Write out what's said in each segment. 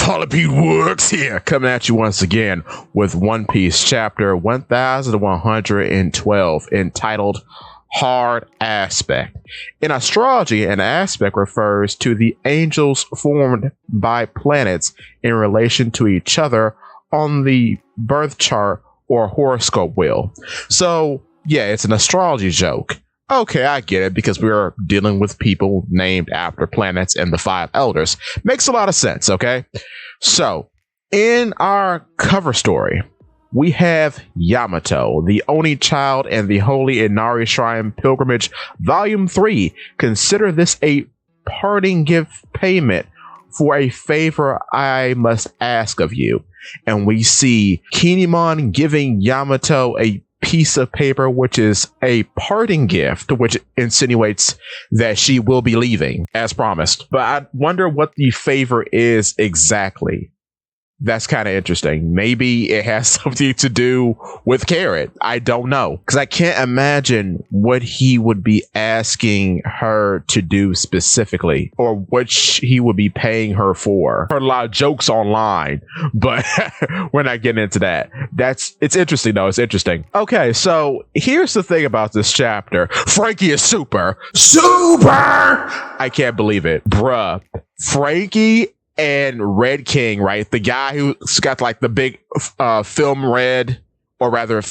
Polypede Works here, coming at you once again with One Piece chapter 1112 entitled Hard Aspect. In astrology, an aspect refers to the angels formed by planets in relation to each other on the birth chart or horoscope wheel. So, yeah, it's an astrology joke. Okay, I get it, because we're dealing with people named after planets and the five elders. Makes a lot of sense, okay? So, in our cover story, we have Yamato, the Oni Child and the Holy Inari Shrine Pilgrimage, Volume 3. Consider this a parting gift payment for a favor I must ask of you. And we see Kinemon giving Yamato a piece of paper, which is a parting gift, which insinuates that she will be leaving as promised. But I wonder what the favor is exactly. That's kind of interesting. Maybe it has something to do with Carrot. I don't know. Because I can't imagine what he would be asking her to do specifically, or what he would be paying her for. Heard a lot of jokes online, but we're not getting into that. It's interesting though. It's interesting. Okay, so here's the thing about this chapter. Frankie is super. I can't believe it. Bruh. Frankie and Red King, right? The guy who's got like the big film red, or rather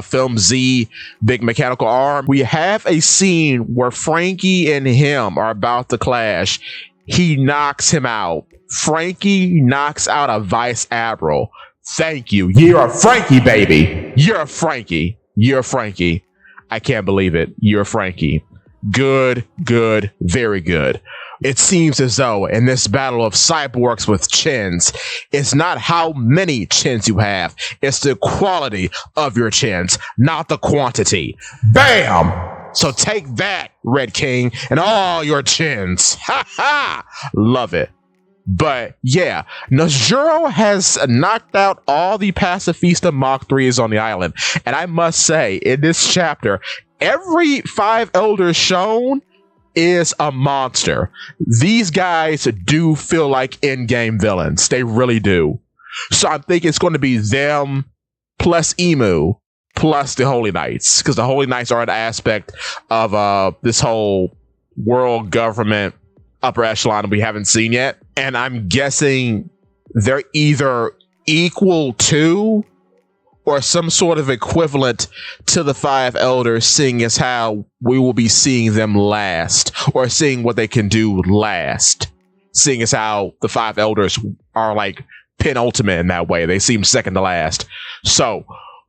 film Z, big mechanical arm. We have a scene where Frankie and him are about to clash. He knocks him out. Frankie knocks out a vice admiral. Thank you. You're a Frankie, baby. You're a Frankie. You're a Frankie. I can't believe it. You're a Frankie. Good, very good. It seems as though in this battle of cyborgs with chins, it's not how many chins you have, it's the quality of your chins, not the quantity. Bam! So take that, Red King, and all your chins. Ha ha! Love it. But yeah, Nosjuro has knocked out all the Pacifista Mach 3s on the island. And I must say, in this chapter, every five elders shown is a monster. These guys do feel like in-game villains. They really do. So I think it's going to be them plus Emu plus the Holy Knights, because the Holy Knights are an aspect of this whole world government upper echelon we haven't seen yet. And I'm guessing they're either equal to or some sort of equivalent to the five elders, seeing as how we will be seeing them last, or seeing what they can do last, seeing as how the five elders are like penultimate in that way. They seem second to last. So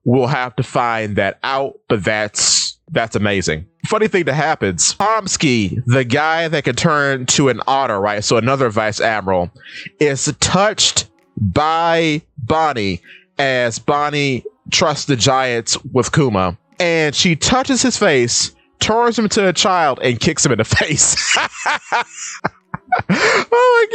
we'll have to find that out, but that's amazing. Funny thing that happens, Pomsky, the guy that can turn to an otter, right? So another vice admiral, is touched by Bonnie, as Bonnie trusts the giants with Kuma, and she touches his face, turns him into a child, and kicks him in the face. Oh my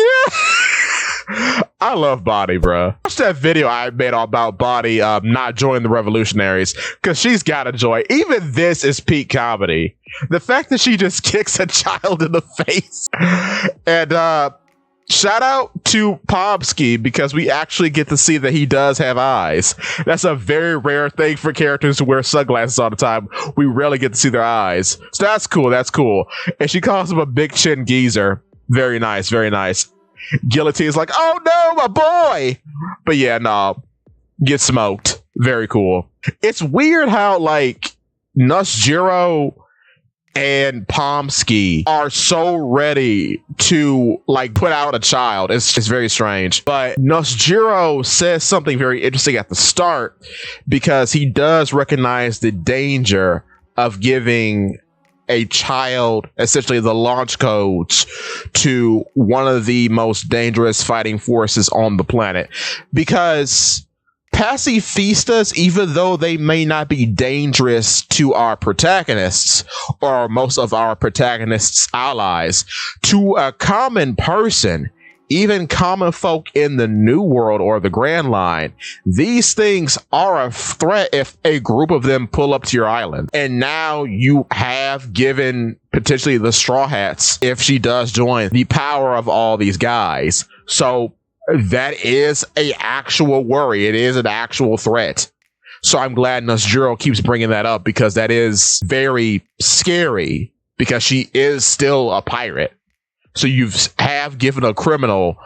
god. I love Bonnie, bro. Watch that video I made about Bonnie not joining the revolutionaries, because she's got a joy. Even this is peak comedy. The fact that she just kicks a child in the face. And shout out to Pomsky, because we actually get to see that he does have eyes. That's a very rare thing for characters who wear sunglasses all the time. We rarely get to see their eyes. So that's cool. That's cool. And she calls him a big chin geezer. Very nice. Very nice. Guillotine's like, oh no, my boy. But yeah, no. Get smoked. Very cool. It's weird how like Nosjuro and Pomsky are so ready to like put out a child. It's just very strange. But Nosjuro says something very interesting at the start, because he does recognize the danger of giving a child essentially the launch codes to one of the most dangerous fighting forces on the planet. Because Pacifistas, even though they may not be dangerous to our protagonists or most of our protagonists' allies, to a common person, even common folk in the New World or the Grand Line, these things are a threat if a group of them pull up to your island. And now you have given potentially the Straw Hats, if she does join, the power of all these guys. So that is a actual worry. It is an actual threat. So I'm glad Nosjiro keeps bringing that up, because that is very scary, because she is still a pirate. So you have given a criminal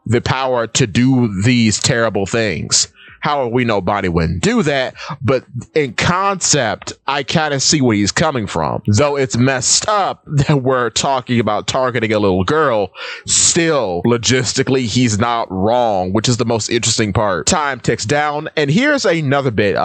the power to do these terrible things. However, we know Bonnie wouldn't do that, but in concept, I kind of see where he's coming from. Though it's messed up that we're talking about targeting a little girl, still, logistically, he's not wrong, which is the most interesting part. Time ticks down, and here's another bit.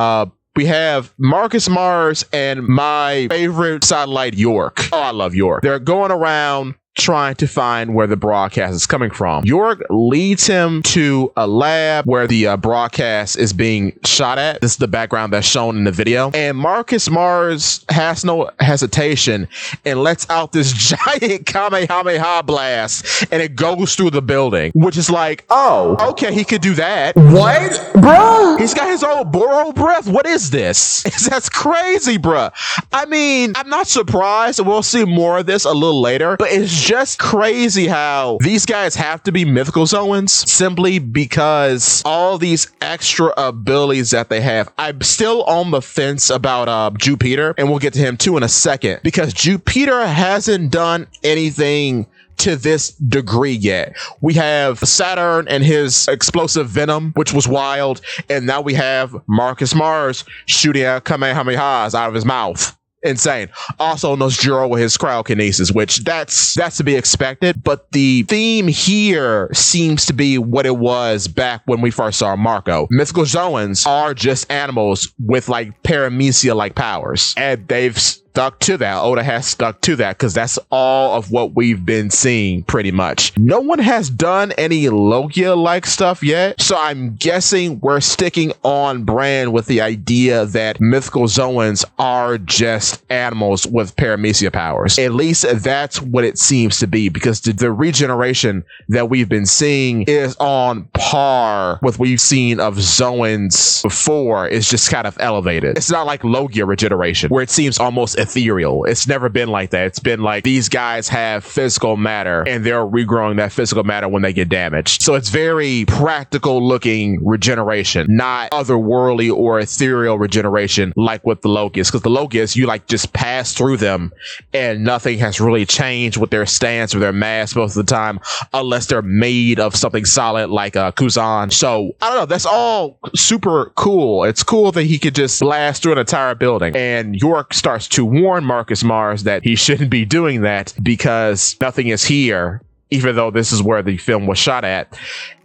We have Marcus Mars and my favorite satellite, York. Oh, I love York. They're going around trying to find where the broadcast is coming from. York leads him to a lab where the broadcast is being shot at. This is the background that's shown in the video. And Marcus Mars has no hesitation and lets out this giant Kamehameha blast, and it goes through the building, which is like, oh, okay, he could do that. What? Bruh? He's got his own borrowed breath. What is this? That's crazy, bruh. I mean, I'm not surprised, and we'll see more of this a little later, but it's just crazy how these guys have to be mythical Zoans simply because all these extra abilities that they have. I'm still on the fence about Jupiter, and we'll get to him too in a second, because Jupiter hasn't done anything to this degree yet. We have Saturn and his explosive venom, which was wild, and now we have Marcus Mars shooting out Kamehamehas out of his mouth. Insane. Also Nosjiro with his cryokinesis, which that's to be expected, but the theme here seems to be what it was back when we first saw Marco. Mythical Zoans are just animals with like paramecia like powers, and they've stuck to that. Oda has stuck to that because that's all of what we've been seeing pretty much. No one has done any Logia like stuff yet, so I'm guessing we're sticking on brand with the idea that mythical Zoans are just animals with paramecia powers. At least that's what it seems to be, because the regeneration that we've been seeing is on par with what we've seen of Zoans before. It's just kind of elevated. It's not like Logia regeneration where it seems almost ethereal. It's never been like that. It's been like these guys have physical matter and they're regrowing that physical matter when they get damaged. So it's very practical looking regeneration, not otherworldly or ethereal regeneration like with the Logias. Because the Logias, you like just pass through them and nothing has really changed with their stance or their mass most of the time, unless they're made of something solid like Kuzan. So I don't know. That's all super cool. It's cool that he could just blast through an entire building. And York starts to warn Marcus Mars that he shouldn't be doing that because nothing is here, even though this is where the film was shot at.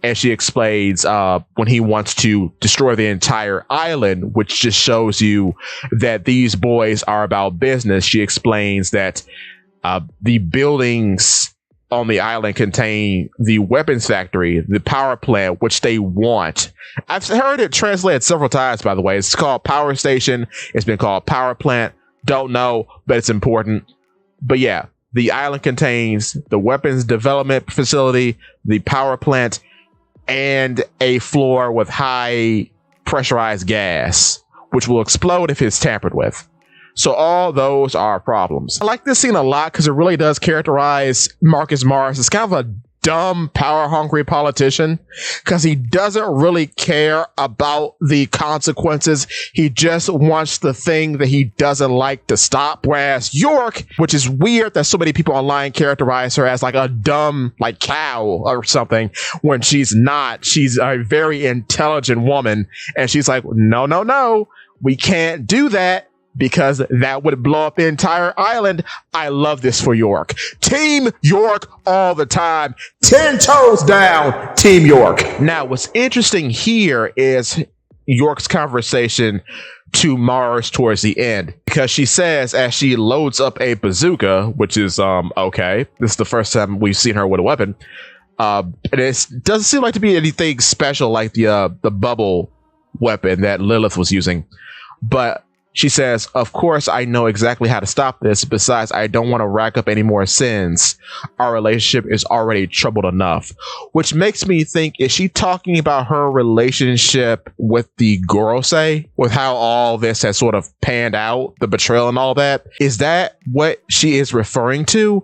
And she explains when he wants to destroy the entire island, which just shows you that these boys are about business. She explains that the buildings on the island contain the weapons factory, the power plant, which they want. I've heard it translated several times, by the way. It's called power station. It's been called power plant. Don't know, but it's important. But yeah, the island contains the weapons development facility, the power plant, and a floor with high pressurized gas, which will explode if it's tampered with. So all those are problems. I like this scene a lot because it really does characterize Marcus Mars as kind of a dumb, power-hungry politician, because he doesn't really care about the consequences. He just wants the thing that he doesn't like to stop. Whereas York, which is weird that so many people online characterize her as like a dumb like cow or something, when she's not. She's a very intelligent woman, and she's like, no, we can't do that, because that would blow up the entire island. I love this for York. Team York all the time. 10 toes down, Team York. Now, what's interesting here is York's conversation to Mars towards the end, because she says, as she loads up a bazooka, which is, okay, this is the first time we've seen her with a weapon. And it doesn't seem like to be anything special like the bubble weapon that Lilith was using. But she says, of course, I know exactly how to stop this. Besides, I don't want to rack up any more sins. Our relationship is already troubled enough. Which makes me think, is she talking about her relationship with the Gorosei? With how all this has sort of panned out, the betrayal and all that? Is that what she is referring to?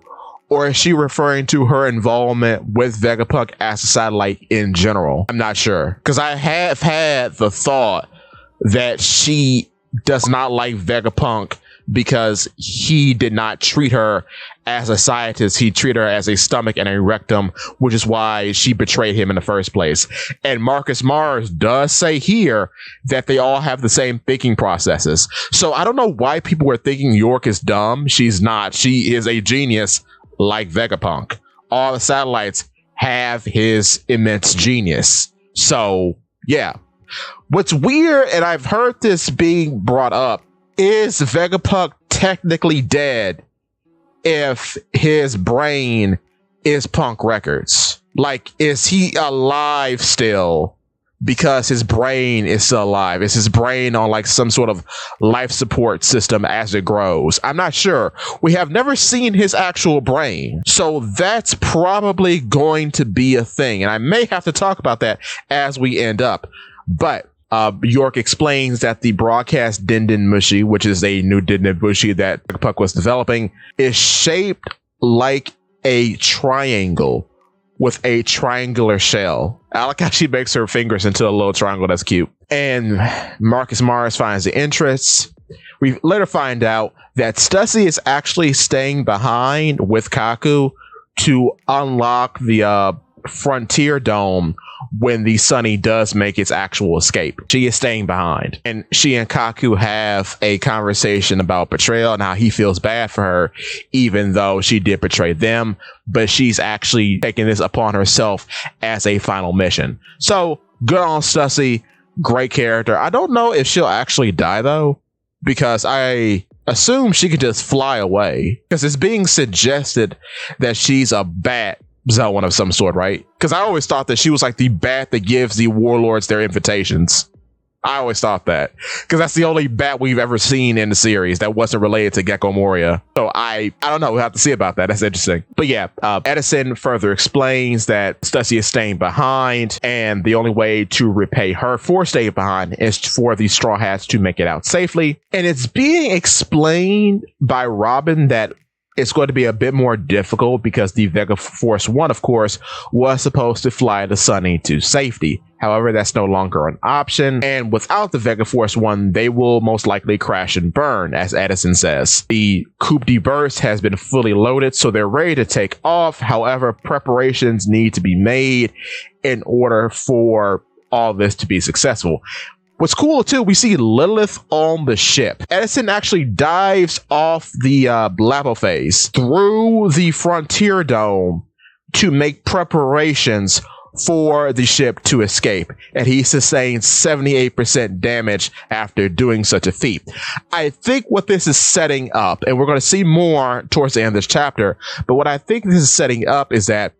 Or is she referring to her involvement with Vegapunk as a satellite in general? I'm not sure. Because I have had the thought that she does not like Vegapunk because he did not treat her as a scientist. He treated her as a stomach and a rectum, which is why she betrayed him in the first place. And Marcus Mars does say here that they all have the same thinking processes. So I don't know why people were thinking York is dumb. She's not. She is a genius like Vegapunk. All the satellites have his immense genius. So yeah. What's weird, and I've heard this being brought up, is Vegapunk technically dead if his brain is Punk Records? Like, is he alive still because his brain is still alive? Is his brain on like some sort of life support system as it grows? I'm not sure. We have never seen his actual brain. So that's probably going to be a thing. And I may have to talk about that as we end up. But York explains that the broadcast Denden Mushi, which is a new Denden Mushi that Puck was developing, is shaped like a triangle with a triangular shell. I like how she makes her fingers into a little triangle. That's cute. And Marcus Mars finds the interest. We later find out that Stussy is actually staying behind with Kaku to unlock the Frontier Dome when the Sunny does make its actual escape. She is staying behind, and she and Kaku have a conversation about betrayal and how he feels bad for her, even though she did betray them, but she's actually taking this upon herself as a final mission. So good on Stussy, great character. I don't know if she'll actually die though, because I assume she could just fly away, because it's being suggested that she's a bat Zoan of some sort, right? Because I always thought that she was like the bat that gives the warlords their invitations. I always thought that, because that's the only bat we've ever seen in the series that wasn't related to Gecko Moria. So I don't know. We'll have to see about that. That's interesting. But yeah, Edison further explains that Stussy is staying behind, and the only way to repay her for staying behind is for the Straw Hats to make it out safely. And it's being explained by Robin that it's going to be a bit more difficult because the Vega Force 1, of course, was supposed to fly the Sunny to safety. However, that's no longer an option. And without the Vega Force 1, they will most likely crash and burn, as Edison says. The Coupe de Burst has been fully loaded, so they're ready to take off. However, preparations need to be made in order for all this to be successful. What's cool too, we see Lilith on the ship. Edison actually dives off the Labo phase through the Frontier Dome to make preparations for the ship to escape, and he sustains 78% damage after doing such a feat. I think what this is setting up, and we're going to see more towards the end of this chapter, but what I think this is setting up is that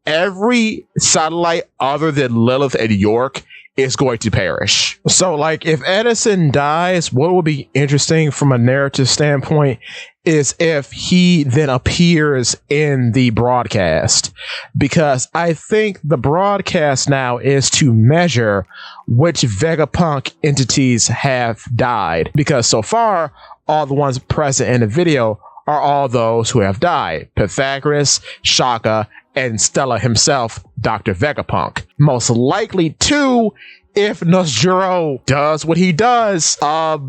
every satellite other than Lilith and York is going to perish. So like if Edison dies, what would be interesting from a narrative standpoint is if he then appears in the broadcast, because I think the broadcast now is to measure which Vegapunk entities have died, because so far all the ones present in the video are all those who have died. Pythagoras, Shaka, and Stella himself, Dr. Vegapunk. Most likely too, if Nosjuro does what he does,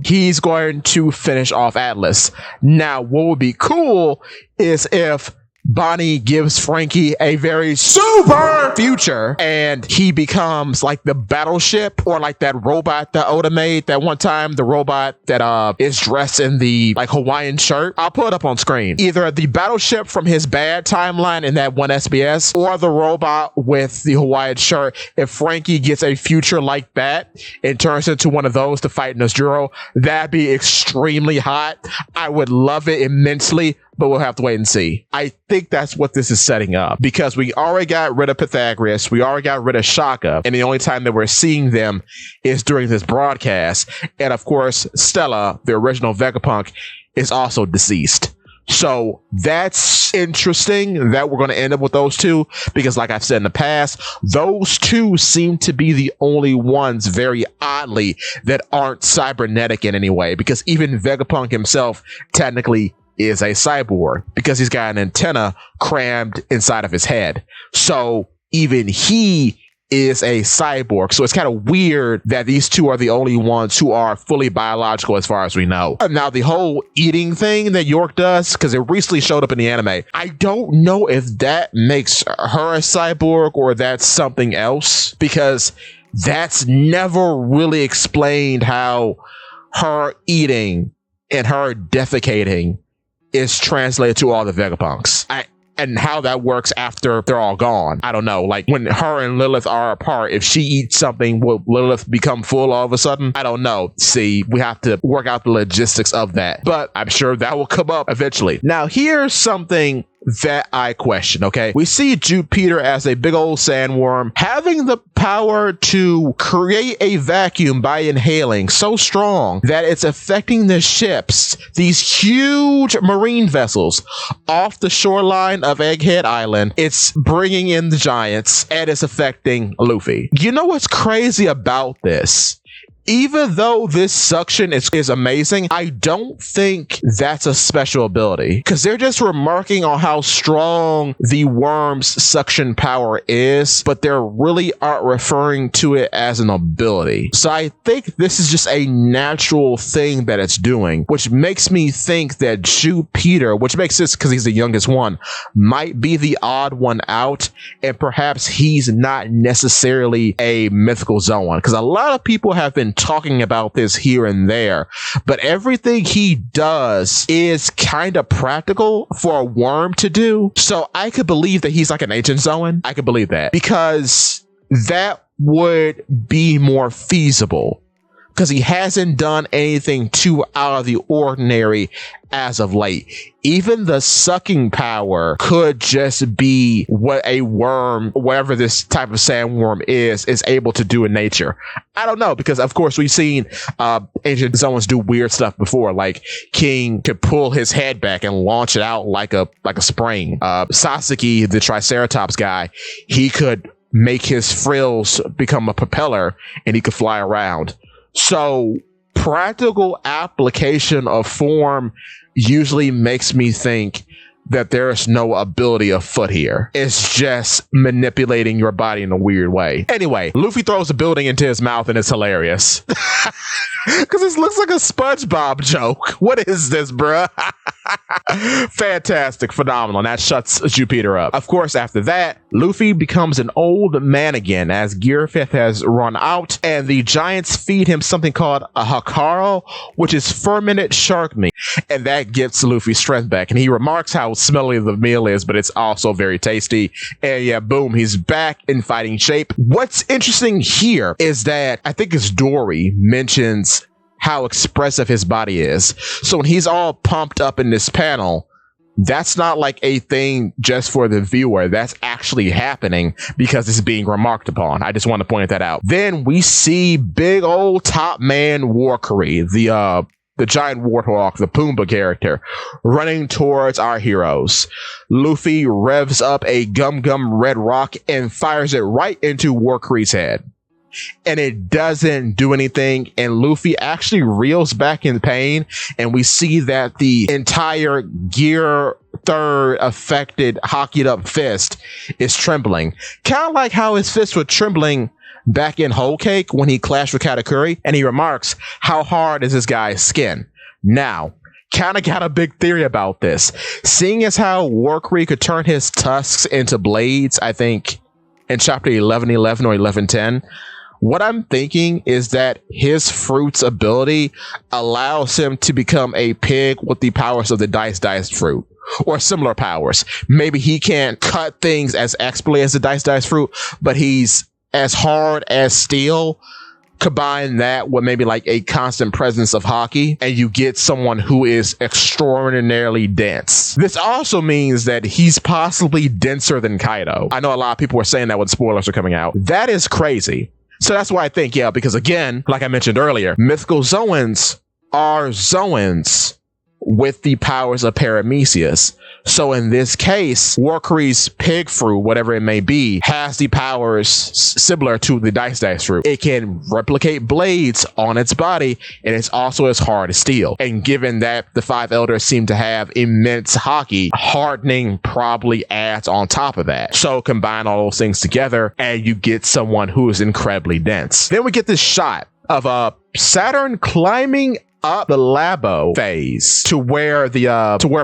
he's going to finish off Atlas. Now, what would be cool is if Bonnie gives Frankie a very super future and he becomes like the battleship, or like that robot that Oda made that one time, the robot that is dressed in the like Hawaiian shirt. I'll put it up on screen. Either the battleship from his bad timeline in that one SBS, or the robot with the Hawaiian shirt. If Frankie gets a future like that and turns into one of those to fight Nosjuro, that'd be extremely hot. I would love it immensely, but we'll have to wait and see. I think that's what this is setting up, because we already got rid of Pythagoras, we already got rid of Shaka, and the only time that we're seeing them is during this broadcast. And of course, Stella, the original Vegapunk, is also deceased. So that's interesting that we're going to end up with those two, because like I've said in the past, those two seem to be the only ones, very oddly, that aren't cybernetic in any way, because even Vegapunk himself technically is a cyborg because he's got an antenna crammed inside of his head. So even he is a cyborg. So it's kind of weird that these two are the only ones who are fully biological as far as we know. Now, the whole eating thing that York does, because it recently showed up in the anime, I don't know if that makes her a cyborg or that's something else, because that's never really explained how her eating and her defecating is translated to all the Vegapunks. And how that works after they're all gone, I don't know. Like, when her and Lilith are apart, if she eats something, will Lilith become full all of a sudden? I don't know. See, we have to work out the logistics of that. But I'm sure that will come up eventually. Now, here's something that I question, okay? We see Jupiter as a big old sandworm having the power to create a vacuum by inhaling so strong that it's affecting the ships, these huge marine vessels off the shoreline of Egghead Island. It's bringing in the giants and it's affecting Luffy. You know what's crazy about this? Even though this suction is amazing, I don't think that's a special ability, because they're just remarking on how strong the worm's suction power is, but they really aren't referring to it as an ability. So I think this is just a natural thing that it's doing, which makes me think that Jupiter, which makes sense because he's the youngest one, might be the odd one out, and perhaps he's not necessarily a mythical Zoan, because a lot of people have been talking about this here and there, but everything he does is kind of practical for a worm to do. So I could believe that he's like an ancient Zoan. I could believe that, because that would be more feasible, because he hasn't done anything too out of the ordinary as of late. Even the sucking power could just be what a worm, whatever this type of sandworm is able to do in nature. I don't know, because of course we've seen ancient Zoans do weird stuff before. Like King could pull his head back and launch it out like a spring. Sasaki, the Triceratops guy, he could make his frills become a propeller and he could fly around. So practical application of form usually makes me think that there's no ability afoot here. It's just manipulating your body in a weird way. Anyway, Luffy throws a building into his mouth and it's hilarious. Because this looks like a SpongeBob joke. What is this, bruh? Fantastic, phenomenal. And that shuts Jupiter up. Of course, after that, Luffy becomes an old man again as Gear 5th has run out, and the giants feed him something called a Hakaro, which is fermented shark meat. And that gets Luffy's strength back. And he remarks how smelly the meal is, but it's also very tasty. And yeah, boom, he's back in fighting shape. What's interesting here is that I think it's Dory mentions how expressive his body is. So when he's all pumped up in this panel, that's not like a thing just for the viewer. That's actually happening because it's being remarked upon. I just want to point that out. Then we see big old top man Warcry, the giant warthog, the Pumbaa character, running towards our heroes. Luffy revs up a Gum Gum red rock and fires it right into Warcry's head. And it doesn't do anything, and Luffy actually reels back in pain, and we see that the entire Gear 3rd affected hockeyed up fist is trembling. Kind of like how his fists were trembling back in Whole Cake when he clashed with Katakuri, and he remarks, how hard is this guy's skin? Now, kind of got a big theory about this. Seeing as how Warcry could turn his tusks into blades, I think in chapter 1111 or 1110, what I'm thinking is that his fruit's ability allows him to become a pig with the powers of the Dice fruit, or similar powers. Maybe he can't cut things as expertly as the Dice fruit, but he's as hard as steel. Combine that with maybe like a constant presence of hockey, and you get someone who is extraordinarily dense. This also means that he's possibly denser than Kaido. I know a lot of people were saying that when spoilers are coming out. That is crazy. So that's why I think, yeah, because again, like I mentioned earlier, mythical Zoans are Zoans with the powers of Paramecia. So in this case, Warcree's pig fruit, whatever it may be, has the powers similar to the dice fruit. It can replicate blades on its body, and it's also as hard as steel. And given that the 5 elders seem to have immense hockey, hardening probably adds on top of that. So combine all those things together and you get someone who is incredibly dense. Then we get this shot of Saturn climbing up the Labo phase to where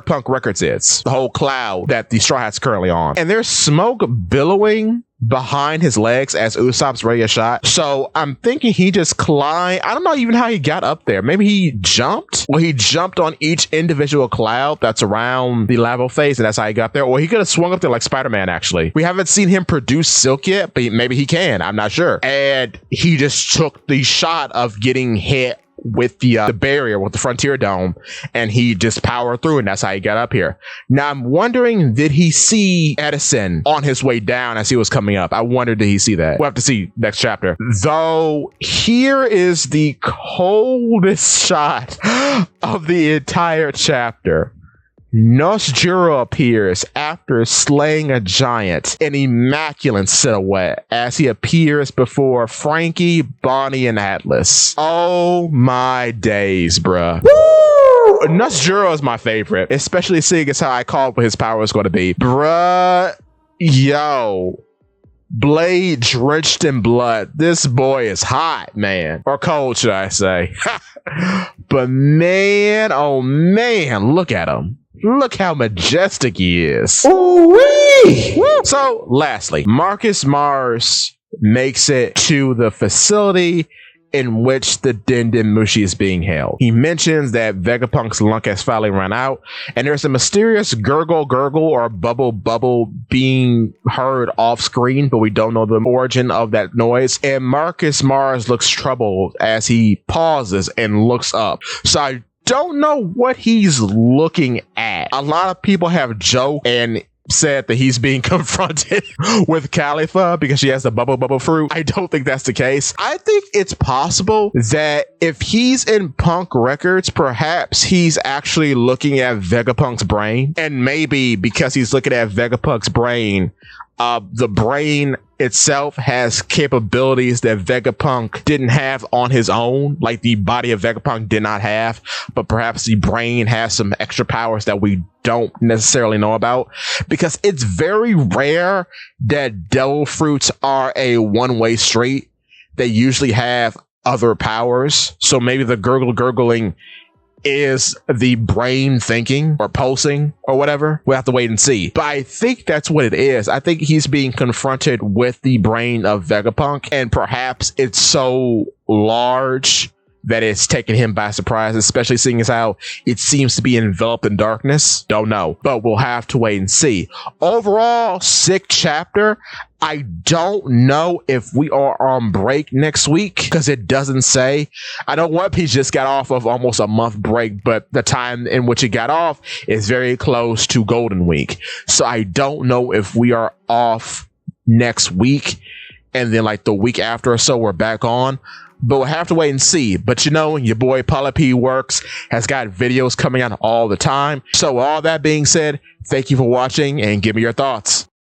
Punk Records is, the whole cloud that the Straw Hat's currently on. And there's smoke billowing behind his legs as Usopp's ready a shot. So I'm thinking he just climbed. I don't know even how he got up there. Maybe he jumped. Well, he jumped on each individual cloud that's around the Labo phase, and that's how he got there. Or he could have swung up there like Spider-Man, actually. We haven't seen him produce silk yet, but maybe he can. I'm not sure. And he just took the shot of getting hit with the barrier, with the Frontier Dome, and he just powered through, and that's how he got up here. Now I'm wondering, did he see Edison on his way down as he was coming up? I wonder, did he see that? We'll have to see next chapter. Though here is the coldest shot of the entire chapter. Nosjuro appears after slaying a giant in immaculate silhouette as he appears before Frankie, Bonnie, and Atlas. Oh my days, bruh. Woo! Nosjuro is my favorite, especially seeing as how I called what his power was going to be. Bruh, yo. Blade drenched in blood. This boy is hot, man. Or cold, should I say. But man, oh man, look at him. Look how majestic he is. Ooh-wee! So, lastly, Marcus Mars makes it to the facility in which the Dendemushi is being held. He mentions that Vegapunk's lunk has finally run out, and there's a mysterious gurgle or bubble being heard off screen, but we don't know the origin of that noise. And Marcus Mars looks troubled as he pauses and looks up. So I don't know what he's looking at. A lot of people have joked and said that he's being confronted with Khalifa because she has the bubble fruit. I don't think that's the case. I think it's possible that if he's in Punk Records, perhaps he's actually looking at Vegapunk's brain, and maybe because he's looking at Vegapunk's brain, the brain itself has capabilities that Vegapunk didn't have on his own, like the body of Vegapunk did not have, but perhaps the brain has some extra powers that we don't necessarily know about, because it's very rare that devil fruits are a one-way street. They usually have other powers, so maybe the gurgling is the brain thinking or pulsing or whatever. We'll have to wait and see. But I think that's what it is. I think he's being confronted with the brain of Vegapunk, and perhaps it's so large that it's taken him by surprise, especially seeing as how it seems to be enveloped in darkness. Don't know, but we'll have to wait and see. Overall, sick chapter. I don't know if we are on break next week because it doesn't say. I know One Piece just got off of almost a month break, but the time in which it got off is very close to Golden Week. So I don't know if we are off next week and then like the week after or so we're back on. But we'll have to wait and see. But you know, your boy Paula P Works has got videos coming out all the time. So all that being said, thank you for watching and give me your thoughts.